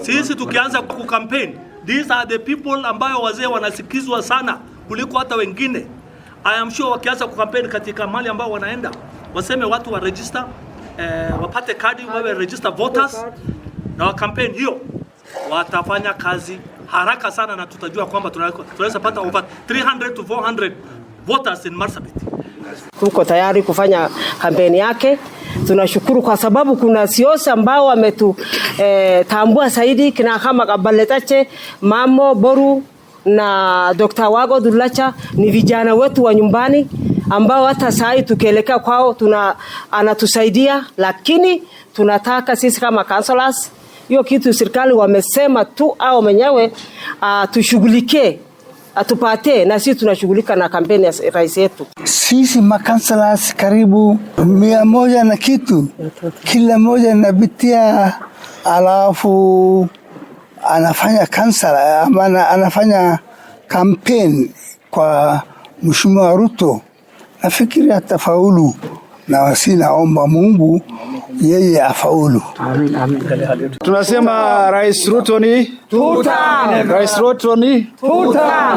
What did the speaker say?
Sisi tukianza kukampeni, these are the people ambayo wazee wanasikizwa sana kuliko hata wengine. I am sure wakianza kukampeni katika mali ambao wanaenda, waseme watu wa register, wapate kadi, wawe register voters, na wa campaign hiyo watafanya kazi haraka sana, na tutajua kwamba tunaweza pata over 300 to 400 voters in Marsabit. Tuko tayari kufanya kampeni yake. Tunashukuru kwa sababu kuna siosi ambao wametutambua zaidi, kina kama Kabaletache, Mamo Boru na Dr. Wago Dulacha. Ni vijana wetu wa nyumbani ambao hata saa hii tukielekea kwao anatusaidia, lakini tunataka sisi kama councillors hiyo kitu serikali wamesema tu au mwenyewe tushughulikie, atupate, na sisi tunashughulika na kampeni ya rais yetu. Sisi makansalas karibu 100 na kitu, kila moja nabitia, alafu anafanya kansala, anafanya kampeni kwa Mheshimiwa Ruto. Nafikiri atafaulu, na wasi naomba Mungu yeye afaulu. Amen, amen. Tunasema Rais Ruto ni tuta. Rais Ruto ni tuta.